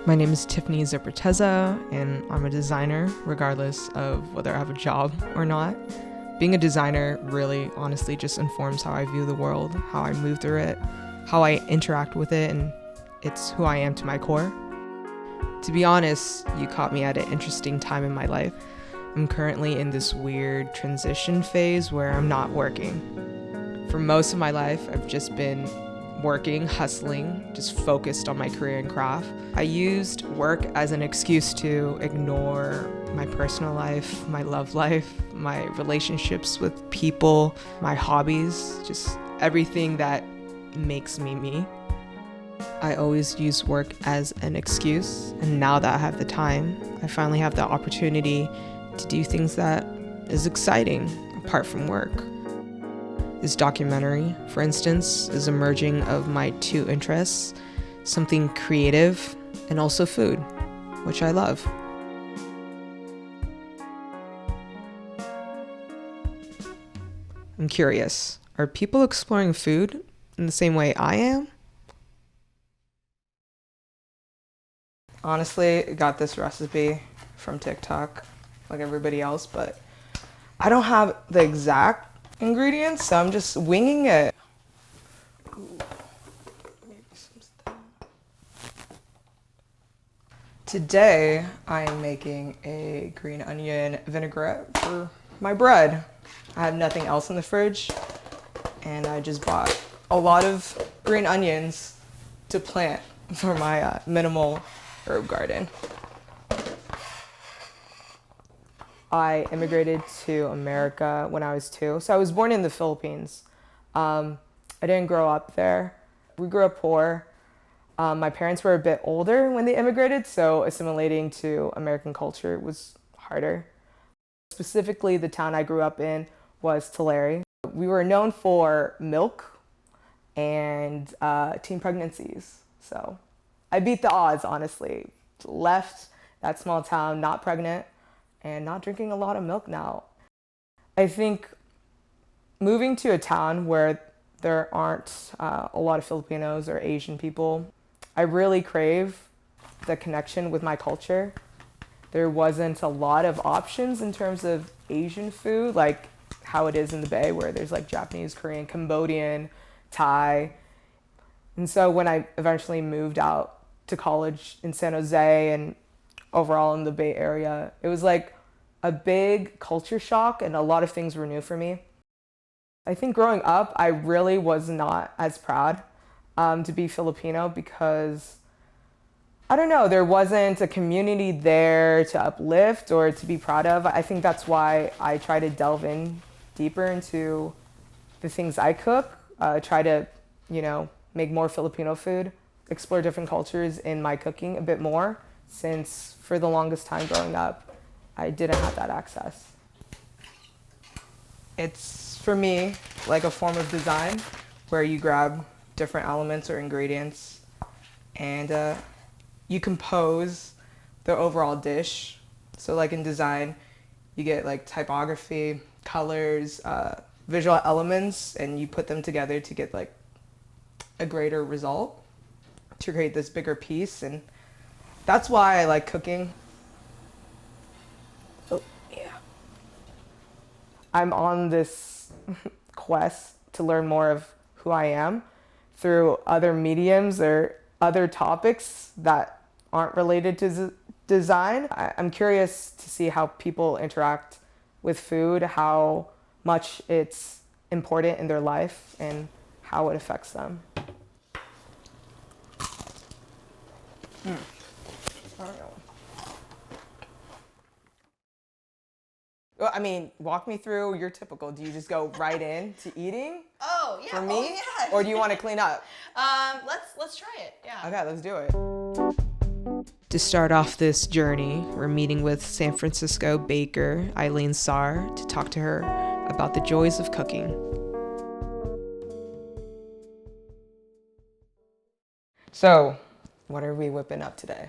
My name is Tiffany Zipperteza, and I'm a designer regardless of whether I have a job or not. Being a designer really honestly just informs how I view the world, how I move through it, how I interact with it, and it's who I am to my core. To be honest, you caught me at an interesting time in my life. I'm currently in this weird transition phase where I'm not working. For most of my life, I've just been working, hustling, just focused on my career and craft. I used work as an excuse to ignore my personal life, my love life, my relationships with people, my hobbies, just everything that makes me me. I always use work as an excuse, and now that I have the time, I finally have the opportunity to do things that is exciting apart from work. This documentary, for instance, is a merging of my two interests, something creative and also food, which I love. I'm curious, are people exploring food in the same way I am? Honestly, I got this recipe from TikTok, like everybody else, but I don't have the exact ingredients, so I'm just winging it. Ooh, maybe some stuff. Today, I am making a green onion vinaigrette for my bread. I have nothing else in the fridge, and I just bought a lot of green onions to plant for my minimal herb garden. I immigrated to America when I was 2. So I was born in the Philippines. I didn't grow up there. We grew up poor. My parents were a bit older when they immigrated, so assimilating to American culture was harder. Specifically, the town I grew up in was Tulare. We were known for milk and teen pregnancies. So I beat the odds, honestly. Left that small town, not pregnant, and not drinking a lot of milk now. I think moving to a town where there aren't a lot of Filipinos or Asian people, I really crave the connection with my culture. There wasn't a lot of options in terms of Asian food, like how it is in the Bay, where there's like Japanese, Korean, Cambodian, Thai. And so when I eventually moved out to college in San Jose and overall in the Bay Area, it was like a big culture shock, and a lot of things were new for me. I think growing up, I really was not as proud to be Filipino because, I don't know, there wasn't a community there to uplift or to be proud of. I think that's why I try to delve in deeper into the things I cook, try to, make more Filipino food, explore different cultures in my cooking a bit more, since for the longest time growing up, I didn't have that access. It's, for me, like a form of design where you grab different elements or ingredients and you compose the overall dish. So like in design, you get like typography, colors, visual elements, and you put them together to get like a greater result, to create this bigger piece. And that's why I like cooking. Oh, yeah. I'm on this quest to learn more of who I am through other mediums or other topics that aren't related to design. I'm curious to see how people interact with food, how much it's important in their life, and how it affects them. I don't know. Well, I mean, walk me through your typical. Do you just go right in to eating? Oh yeah. For me? Oh, yeah. Or do you want to clean up? Let's try it. Yeah. Okay, let's do it. To start off this journey, we're meeting with San Francisco baker Eileen Saar to talk to her about the joys of cooking. So, What are we whipping up today?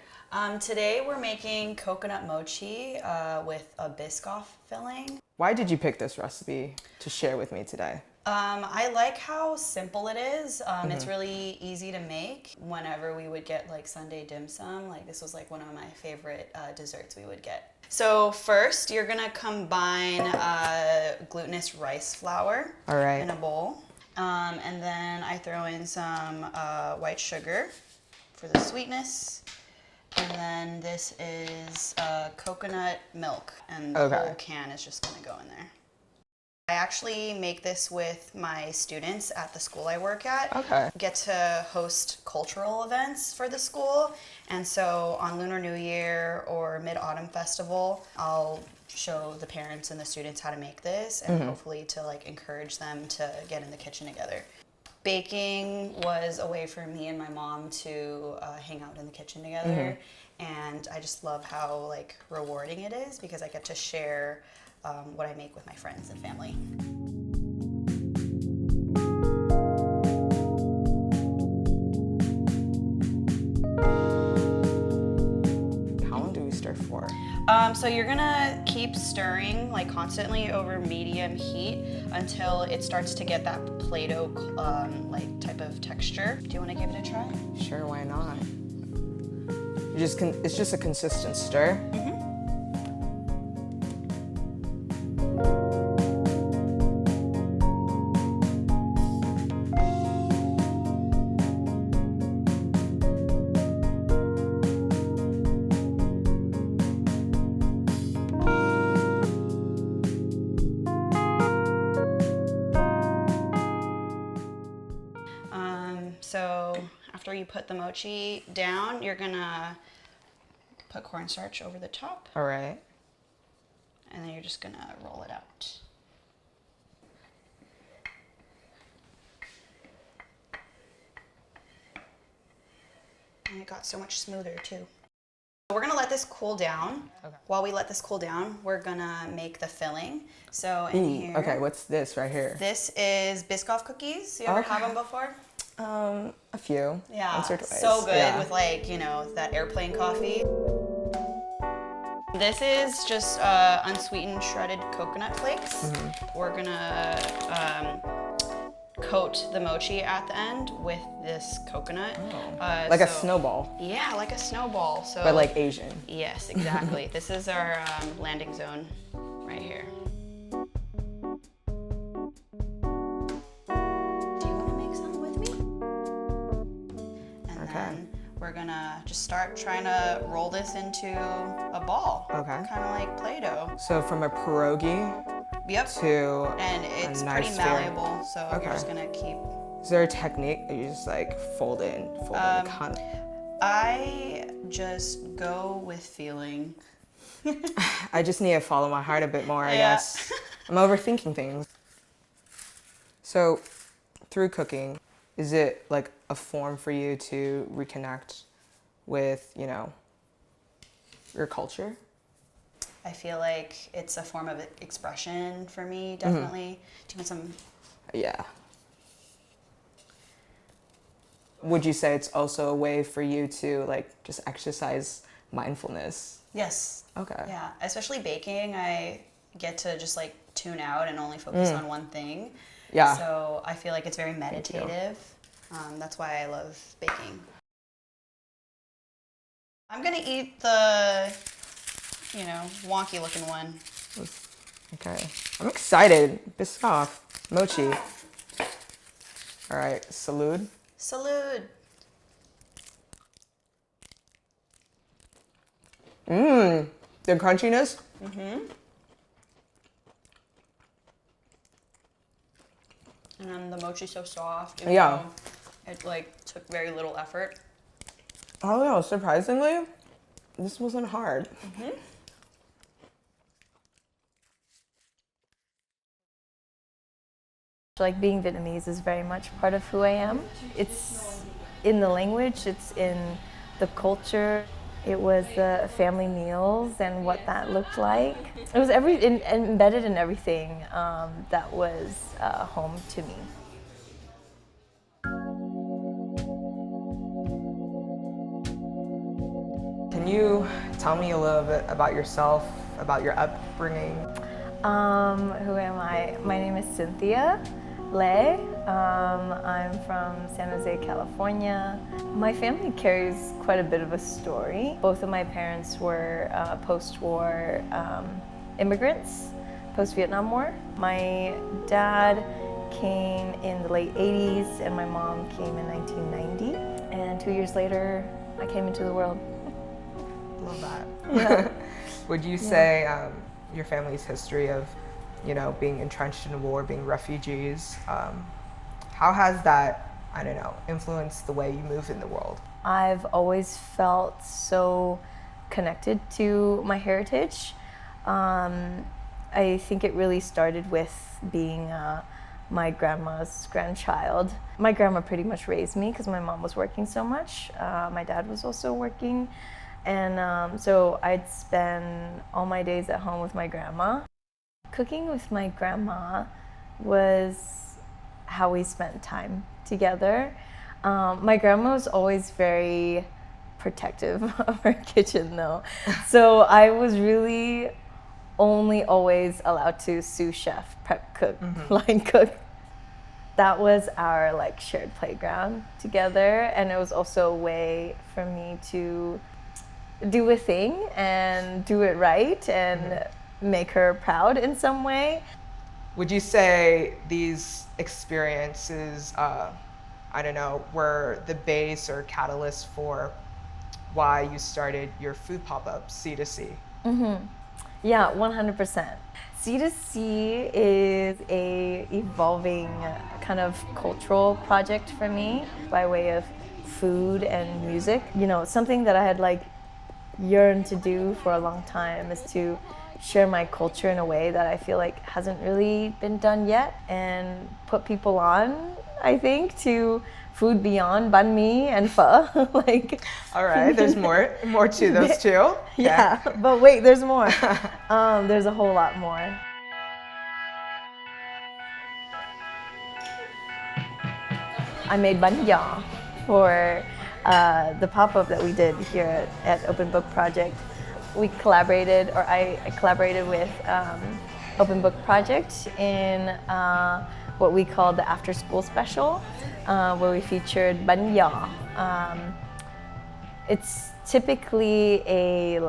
Today we're making coconut mochi with a Biscoff filling. Why did you pick this recipe to share with me today? I like how simple it is. It's really easy to make. Whenever we would get like Sunday dim sum, like this was like one of my favorite desserts we would get. So first you're gonna combine glutinous rice flour All right. in a bowl. And then I throw in some white sugar for the sweetness. And then this is coconut milk, and the whole can is just gonna go in there. I actually make this with my students at the school I work at. Okay. Get to host cultural events for the school, and so on Lunar New Year or Mid-Autumn Festival, I'll show the parents and the students how to make this, and hopefully to like encourage them to get in the kitchen together. Baking was a way for me and my mom to hang out in the kitchen together, and I just love how like rewarding it is because I get to share what I make with my friends and family. How long do we stir for? So you're gonna keep stirring like constantly over medium heat until it starts to get that Play-Doh like type of texture. Do you want to give it a try? Sure, why not? It's just a consistent stir. So after you put the mochi down, you're gonna put cornstarch over the top, All right. and then you're just gonna roll it out. And it got so much smoother too. We're gonna let this cool down. Okay. While we let this cool down, we're gonna make the filling. So in here, Okay, what's this right here? this is Biscoff cookies. You ever Okay. have them before? A few. Yeah, Once or twice. so good Yeah. with like, you know, that airplane coffee. This is just unsweetened shredded coconut flakes. We're gonna coat the mochi at the end with this coconut. Like a so- snowball, Yeah, like a snowball. So but like Asian. yes, exactly. This is our landing zone right here. Do you want to make some with me? And then we're gonna just start trying to roll this into a ball. Okay. Kind of like Play-Doh. So from a pierogi Yep. to And it's a pretty nice sphere. malleable, so Okay. you're just gonna keep. Is there a technique that you just like fold in, I just go with feeling. I just need to follow my heart a bit more, I Yeah. guess. I'm overthinking things. So, through cooking, is it like a form for you to reconnect with, you know, your culture? I feel like it's a form of expression for me, definitely. Do you want some? Yeah. Would you say it's also a way for you to like just exercise mindfulness? Yes. Okay. Yeah, especially baking, I get to just like tune out and only focus on one thing. Yeah. So I feel like it's very meditative. That's why I love baking. I'm gonna eat the, you know, wonky looking one. Okay. I'm excited. Biscoff. Mochi. All right. Salud. Salud. The crunchiness. And then the mochi's so soft. Yeah. It like took very little effort. Oh no, surprisingly, this wasn't hard. Like being Vietnamese is very much part of who I am. It's in the language, it's in the culture. It was the family meals and what that looked like. It was embedded in everything that was home to me. Can you tell me a little bit about yourself, about your upbringing? Who am I? My name is Cynthia Lay. I'm from San Jose, California. My family carries quite a bit of a story. Both of my parents were post-war immigrants, post-Vietnam War. My dad came in the late 80s and my mom came in 1990. And 2 years later, I came into the world. Love that. Yeah. Would you say your family's history of, being entrenched in a war, being refugees, how has that, influenced the way you move in the world? I've always felt so connected to my heritage. I think it really started with being my grandma's grandchild. My grandma pretty much raised me because my mom was working so much. My dad was also working. And so I'd spend all my days at home with my grandma. Cooking with my grandma was how we spent time together. My grandma was always very protective of her kitchen though. So I was really only always allowed to sous chef, prep cook, line cook. That was our shared playground together, and it was also a way for me to do a thing and do it right and make her proud in some way. Would you say these experiences, were the base or catalyst for why you started your food pop-up, C2C? Yeah, 100%. C2C is a evolving kind of cultural project for me by way of food and music. Something that I had yearned to do for a long time is to share my culture in a way that I feel like hasn't really been done yet, and put people on, I think, to food beyond banh mi and pho. All right, there's more to those two. Okay. Yeah, but wait, there's more. There's a whole lot more. I made bánh giò for the pop-up that we did here at Open Book Project. We collaborated, or I collaborated with Open Book Project in what we called the After School Special, where we featured bánh giò. It's typically a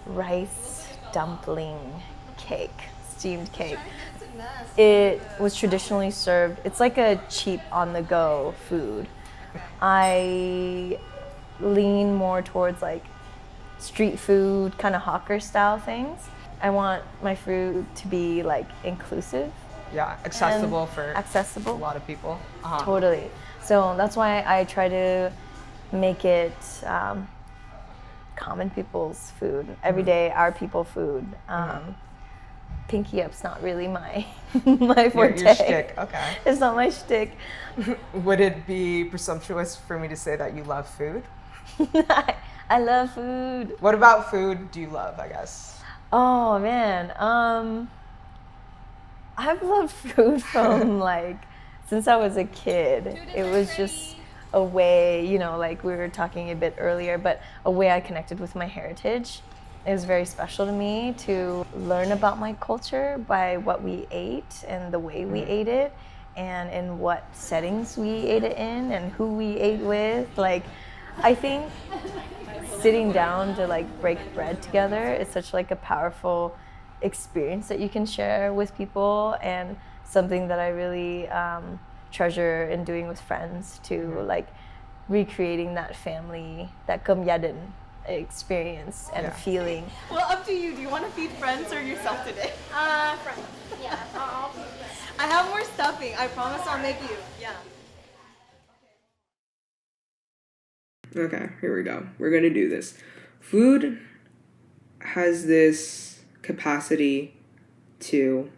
rice dumpling cake, steamed cake. It was traditionally served, it's like a cheap on-the-go food. I lean more towards street food, kind of hawker style things. I want my food to be inclusive. Yeah, accessible for accessible. A lot of people. Totally. So that's why I try to make it common people's food, everyday our people food. Pinky up's not really my forte. Your shtick, okay. It's not my shtick. Would it be presumptuous for me to say that you love food? I love food. What about food do you love, I guess? Oh man, I've loved food from since I was a kid. It was just a way, we were talking a bit earlier, but a way I connected with my heritage. It was very special to me to learn about my culture by what we ate and the way we ate it, and in what settings we ate it in, and who we ate with. I think sitting down to break bread together is such a powerful experience that you can share with people, and something that I really treasure in doing with friends, to recreating that family, that kamyadan experience and feeling. Well, up to you. Do you want to feed friends or yourself today? Friends. Yeah, I'll feed friends. I have more stuffing. I promise I'll make you. Yeah. Okay, here we go. We're gonna do this. Food has this capacity to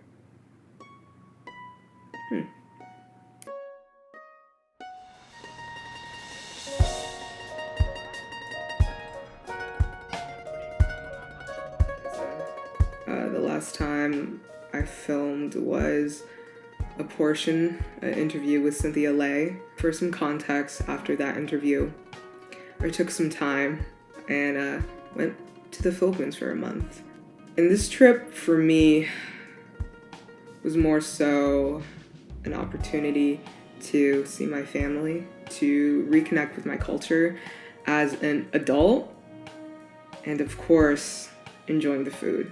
the last time I filmed was a portion, an interview with Cynthia Lay. For some context, after that interview, I took some time and went to the Philippines for a month. And this trip for me was more so an opportunity to see my family, to reconnect with my culture as an adult, and of course, enjoying the food.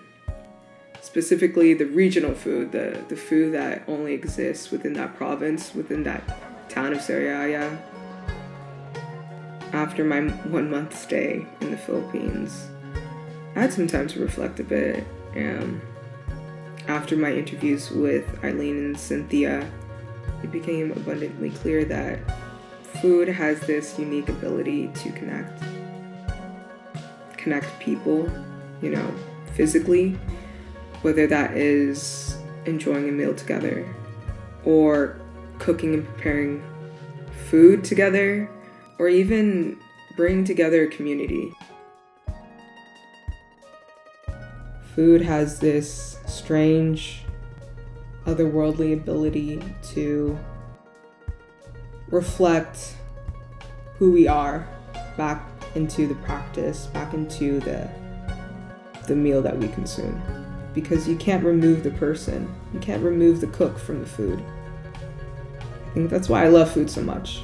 Specifically the regional food, the food that only exists within that province, within that town of Sariaya. After my 1 month stay in the Philippines, I had some time to reflect a bit. After my interviews with Eileen and Cynthia, it became abundantly clear that food has this unique ability to connect people, physically, whether that is enjoying a meal together or cooking and preparing food together, or even bringing together a community. Food has this strange, otherworldly ability to reflect who we are back into the practice, back into the meal that we consume. Because you can't remove the person, you can't remove the cook from the food. I think that's why I love food so much.